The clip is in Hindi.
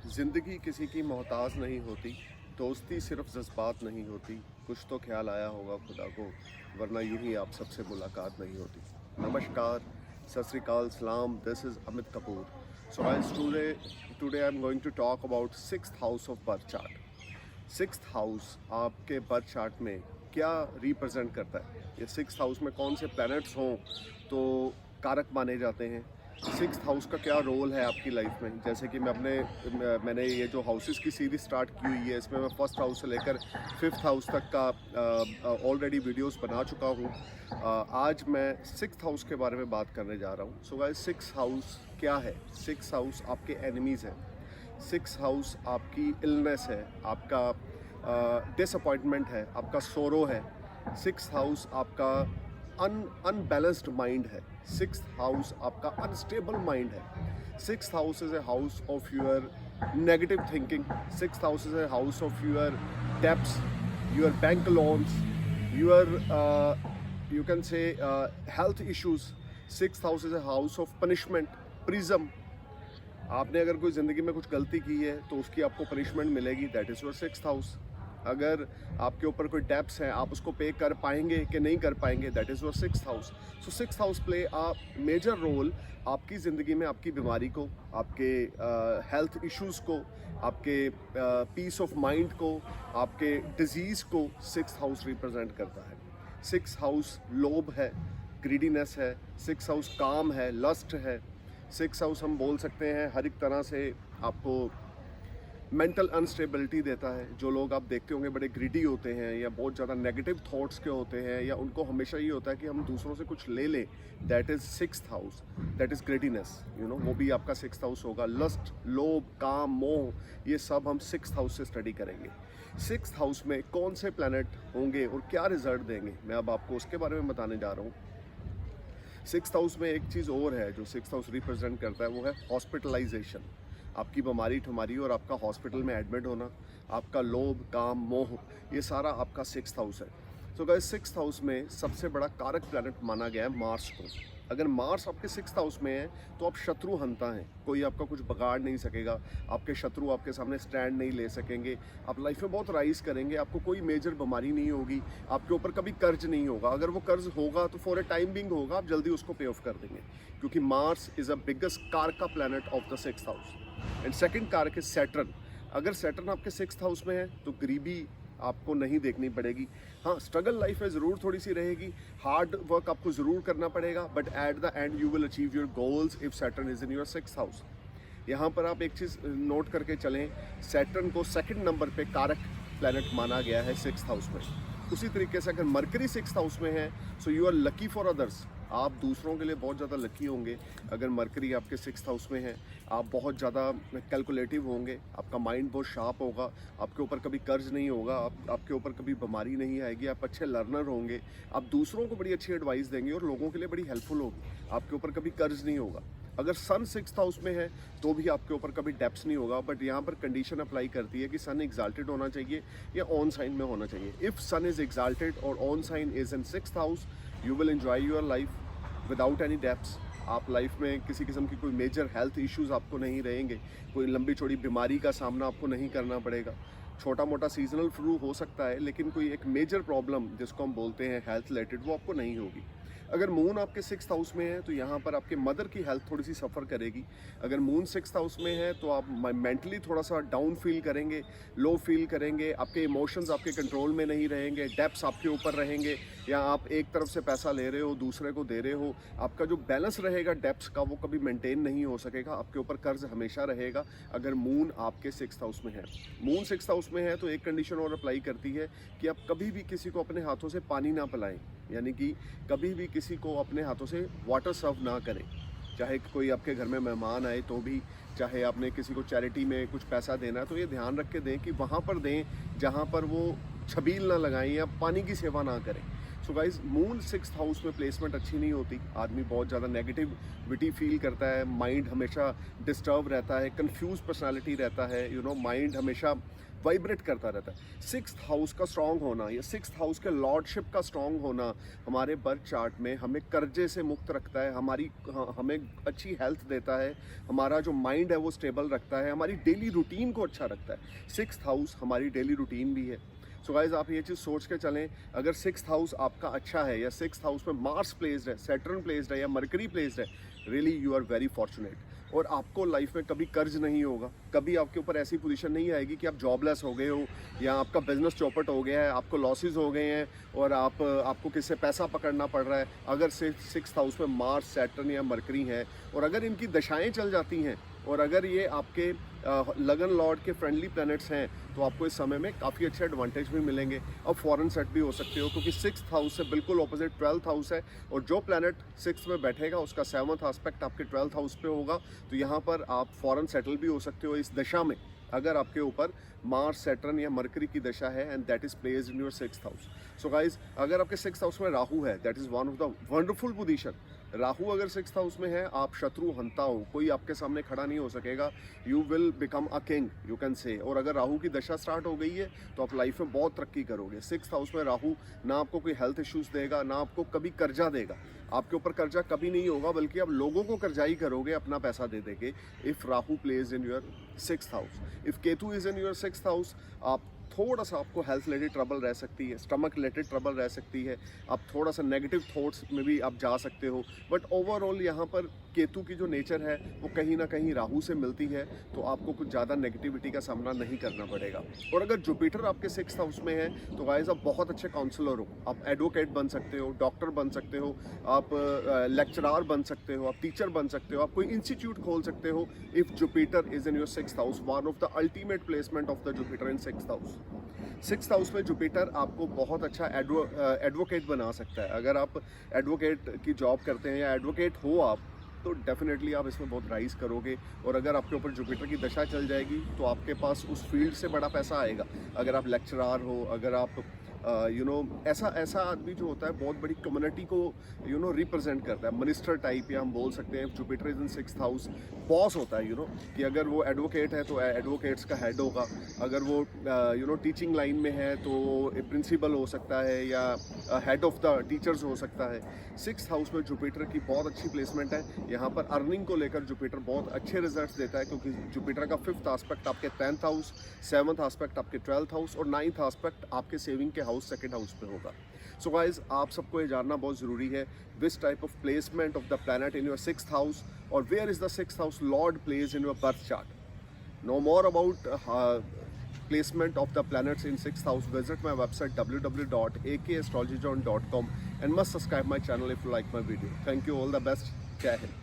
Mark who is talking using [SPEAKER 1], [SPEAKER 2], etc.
[SPEAKER 1] ज़िंदगी किसी की मोहताज नहीं होती, दोस्ती सिर्फ जज्बात नहीं होती, कुछ तो ख्याल आया होगा खुदा को, वरना यूं ही आप सबसे मुलाकात नहीं होती। नमस्कार, सत श्री अकाल, सलाम, this is Amit Kapoor. So guys, today I am going to talk about sixth house of birth chart. Sixth house आपके बर्थ चार्ट में क्या रिप्रेजेंट करता है? ये सिक्स्थ हाउस में कौन से प्लैनेट्स हों तो कारक माने जाते हैं? सिक्स्थ हाउस का क्या रोल है आपकी लाइफ में? जैसे कि मैंने ये जो हाउसेस की सीरीज स्टार्ट की हुई है, इसमें मैं फर्स्ट हाउस से लेकर फिफ्थ हाउस तक का ऑलरेडी वीडियोस बना चुका हूँ। आज मैं सिक्स्थ हाउस के बारे में बात करने जा रहा हूँ। सो गाइस, सिक्स्थ हाउस क्या है? सिक्स्थ हाउस आपके एनिमीज़ हैं। सिक्स्थ हाउस आपकी इलनेस है, आपका डिसअपॉइंटमेंट है, आपका सोरो है। सिक्स्थ हाउस आपका अनबैलेंस्ड माइंड है। सिक्स्थ हाउस आपका अनस्टेबल माइंड है। Sixth house is a house of your negative thinking. Sixth house is a house of your debts, your bank loans, your you can say health issues. Sixth house is a house of punishment, prism. आपने अगर कोई ज़िंदगी में कुछ गलती की है तो उसकी आपको पनिशमेंट मिलेगी, that is your sixth house. अगर आपके ऊपर कोई डेब्ट्स हैं, आप उसको पे कर पाएंगे कि नहीं कर पाएंगे, that is your sixth house. So sixth house play a major role आपकी ज़िंदगी में, आपकी बीमारी को, आपके हेल्थ इश्यूज़ को, आपके पीस ऑफ माइंड को, आपके डिजीज़ को सिक्स्थ हाउस रिप्रेजेंट करता है। सिक्स्थ हाउस लोभ है, ग्रीडीनेस है। सिक्स्थ हाउस काम है, लस्ट है। सिक्स्थ हाउस हम बोल सकते हैं हर एक तरह से आपको मेंटल अनस्टेबिलिटी देता है। जो लोग आप देखते होंगे बड़े ग्रीडी होते हैं या बहुत ज़्यादा नेगेटिव थॉट्स के होते हैं, या उनको हमेशा ये होता है कि हम दूसरों से कुछ ले लें, that is sixth house, that is greediness. वो भी आपका सिक्स्थ हाउस होगा। लस्ट, लोभ, काम, मोह, ये सब हम सिक्स्थ हाउस से स्टडी करेंगे। सिक्स्थ हाउस में कौन से प्लैनेट होंगे और क्या रिजल्ट देंगे, मैं अब आपको उसके बारे में बताने जा रहा हूँ। सिक्स्थ हाउस में एक चीज़ और है जो सिक्स्थ हाउस रिप्रेजेंट करता है, वो है हॉस्पिटलाइजेशन। आपकी बीमारी ठुमारी और आपका हॉस्पिटल में एडमिट होना, आपका लोभ, काम, मोह, ये सारा आपका सिक्स्थ हाउस है। तो गाइस, सिक्स्थ हाउस में सबसे बड़ा कारक प्लैनेट माना गया है मार्स को। अगर मार्स आपके सिक्स्थ हाउस में है तो आप शत्रु हंता हैं, कोई आपका कुछ बिगाड़ नहीं सकेगा, आपके शत्रु आपके सामने स्टैंड नहीं ले सकेंगे, आप लाइफ में बहुत राइज करेंगे, आपको कोई मेजर बीमारी नहीं होगी, आपके ऊपर कभी कर्ज नहीं होगा। अगर वो कर्ज होगा तो फॉर ए टाइम बिंग होगा, आप जल्दी उसको पे ऑफ कर देंगे, क्योंकि मार्स इज़ अ बिगेस्ट कारका planet of the sixth house. And second कारक इज सैटर्न। अगर सैटर्न आपके सिक्स्थ हाउस में है तो गरीबी आपको नहीं देखनी पड़ेगी। हाँ, स्ट्रगल लाइफ में ज़रूर थोड़ी सी रहेगी, हार्ड वर्क आपको ज़रूर करना पड़ेगा, but at the end you will achieve your goals if Saturn is in your sixth house. यहाँ पर आप एक चीज़ नोट करके चलें, सैटर्न को सेकंड नंबर पे कारक प्लैनेट माना गया है सिक्स्थ हाउस में। उसी तरीके से अगर मरकरी सिक्स्थ हाउस में है, so you are lucky for others. आप दूसरों के लिए बहुत ज़्यादा लकी होंगे। अगर मरकरी आपके सिक्स्थ हाउस में है, आप बहुत ज़्यादा कैलकुलेटिव होंगे, आपका माइंड बहुत शार्प होगा, आपके ऊपर कभी कर्ज नहीं होगा, आपके ऊपर कभी बीमारी नहीं आएगी, आप अच्छे लर्नर होंगे, आप दूसरों को बड़ी अच्छी एडवाइस देंगे और लोगों के लिए बड़ी हेल्पफुल होगी, आपके ऊपर कभी कर्ज नहीं होगा। अगर सन सिक्स्थ हाउस में है तो भी आपके ऊपर कभी डेप्स नहीं होगा, बट यहाँ पर कंडीशन अप्लाई करती है कि सन एग्जाल्टेड होना चाहिए या ऑन साइन में होना चाहिए। इफ़ सन इज़ एग्जाल्टेड और own sign is in sixth house, you will enjoy your life without any debts. आप लाइफ में किसी किस्म की कोई मेजर हेल्थ इश्यूज़ आपको नहीं रहेंगे, कोई लंबी चौड़ी बीमारी का सामना आपको नहीं करना पड़ेगा। छोटा मोटा सीजनल फ्लू हो सकता है, लेकिन कोई एक मेजर प्रॉब्लम जिसको हम बोलते हैं हेल्थ रिलेटेड, वो आपको नहीं होगी। अगर मून आपके सिक्स्थ हाउस में है तो यहाँ पर आपके मदर की हेल्थ थोड़ी सी सफ़र करेगी। अगर मून सिक्स्थ हाउस में है तो आप मेंटली थोड़ा सा डाउन फील करेंगे, लो फील करेंगे, आपके इमोशंस आपके कंट्रोल में नहीं रहेंगे, डेब्ट्स आपके ऊपर रहेंगे, या आप एक तरफ से पैसा ले रहे हो दूसरे को दे रहे हो, आपका जो बैलेंस रहेगा डेब्ट्स का वो कभी मेंटेन नहीं हो सकेगा, आपके ऊपर कर्ज हमेशा रहेगा। अगर मून आपके सिक्स्थ हाउस में है, मून सिक्स्थ हाउस में है तो एक कंडीशन और अप्लाई करती है कि आप कभी भी किसी को अपने हाथों से पानी ना पिलाएं, यानी कि कभी भी किसी को अपने हाथों से वाटर सर्व ना करें। चाहे कोई आपके घर में मेहमान आए तो भी, चाहे आपने किसी को चैरिटी में कुछ पैसा देना है तो ये ध्यान रख के दें कि वहाँ पर दें जहाँ पर वो छबील ना लगाएं या पानी की सेवा ना करें। So guys moon 6th house में प्लेसमेंट अच्छी नहीं होती, आदमी बहुत ज़्यादा नेगेटिविटी फील करता है, माइंड हमेशा डिस्टर्ब रहता है, कंफ्यूज पर्सनालिटी रहता है, माइंड हमेशा वाइब्रेट करता रहता है। 6th हाउस का स्ट्रॉन्ग होना या 6th हाउस के लॉर्डशिप का स्ट्रॉन्ग होना हमारे बर्थ चार्ट में हमें कर्जे से मुक्त रखता है, हमें अच्छी हेल्थ देता है, हमारा जो माइंड है वो स्टेबल रखता है, हमारी डेली रूटीन को अच्छा रखता है। 6th हाउस हमारी डेली रूटीन भी है। सो गाइज आप ये चीज़ सोच के चलें, अगर 6th हाउस आपका अच्छा है या 6th हाउस में मार्स प्लेस्ड है, सैटर्न प्लेस्ड है या मरकरी प्लेस्ड है, really you are very fortunate. और आपको लाइफ में कभी कर्ज नहीं होगा, कभी आपके ऊपर ऐसी पोजीशन नहीं आएगी कि आप जॉबलेस हो गए हो या आपका बिजनेस चौपट हो गया है, आपको लॉसेस हो गए हैं और आपको किससे पैसा पकड़ना पड़ रहा है। अगर 6th हाउस में मार्स, सैटर्न या मरकरी है और अगर इनकी दशाएं चल जाती हैं और अगर ये आपके लगन लॉर्ड के फ्रेंडली प्लैनेट्स हैं तो आपको इस समय में काफ़ी अच्छे एडवांटेज भी मिलेंगे। अब फॉरेन सेट भी हो सकते हो क्योंकि 6th हाउस से बिल्कुल ऑपोजिट 12th हाउस है और जो प्लैनेट 6th में बैठेगा उसका 7th एस्पेक्ट आपके 12th हाउस पे होगा, तो यहाँ पर आप फॉरेन सेटल भी हो सकते हो इस दशा में, अगर आपके ऊपर मार्स, सैटर्न या मरकरी की दशा है and that is placed in your 6th house. So guys अगर आपके 6th हाउस में राहु है, that is one of the wonderful position. Rahu अगर 6th हाउस में है, आप शत्रु हंता हो, कोई आपके सामने खड़ा नहीं हो सकेगा, you will become a king you can say. और अगर राहु की दशा स्टार्ट हो गई है तो आप लाइफ में बहुत तरक्की करोगे। 6th हाउस में राहु ना आपको कोई हेल्थ इश्यूज देगा, ना आपको कभी कर्जा देगा, आपके ऊपर कर्जा कभी नहीं होगा, बल्कि आप लोगों को कर्जाई करोगे अपना पैसा दे देके। If Rahu places in your 6th house, if Ketu is in your 6th house, आप थोड़ा सा आपको हेल्थ रिलेटेड ट्रबल रह सकती है, स्टमक रिलेटेड ट्रबल रह सकती है, आप थोड़ा सा नेगेटिव थॉट्स में भी आप जा सकते हो। बट ओवरऑल यहाँ पर केतु की जो नेचर है वो कहीं ना कहीं राहु से मिलती है, तो आपको कुछ ज़्यादा नेगेटिविटी का सामना नहीं करना पड़ेगा। और अगर जुपिटर आपके 6th हाउस में है तो गाइस आप बहुत अच्छे काउंसलर हो, आप एडवोकेट बन सकते हो, डॉक्टर बन सकते हो, आप लेक्चरार बन सकते हो, आप टीचर बन सकते हो, आप कोई इंस्टीट्यूट खोल सकते हो। If Jupiter is in your 6th house, one of the ultimate placement of the Jupiter in 6th house. 6th house में जुपिटर आपको बहुत अच्छा एडवोकेट बना सकता है। अगर आप एडवोकेट की जॉब करते हैं या एडवोकेट हो आप, तो डेफिनेटली आप इसमें बहुत राइज करोगे। और अगर आपके ऊपर जुपिटर की दशा चल जाएगी तो आपके पास उस फील्ड से बड़ा पैसा आएगा। अगर आप लेक्चरार हो, अगर आप ऐसा आदमी जो होता है बहुत बड़ी कम्युनिटी को रिप्रेजेंट करता है, मिनिस्टर टाइप, या हम बोल सकते हैं Jupiter is in 6th house, boss होता है कि अगर वो एडवोकेट है तो एडवोकेट्स का हेड होगा, अगर वो टीचिंग लाइन में है तो प्रिंसिपल हो सकता है या हेड ऑफ द टीचर्स हो सकता है। 6th हाउस में जुपिटर की बहुत अच्छी प्लेसमेंट है। यहाँ पर अर्निंग को लेकर जुपिटर बहुत अच्छे रिजल्ट्स देता है क्योंकि जुपिटर का 5th एस्पेक्ट आपके 10th हाउस, 7th एस्पेक्ट आपके 12th हाउस और 9th एस्पेक्ट आपके सेविंग के हाउस 2nd हाउस पे होगा। सो गाइज आप सबको ये जानना बहुत ज़रूरी है which type of placement of the planet in your 6th house और where is the 6th house lord place in your birth chart. Know more about placement of the planets in 6th house, visit my website www.akastrologyjohn.com and must subscribe my channel if you like my video. Thank you, all the best. Jai Hind.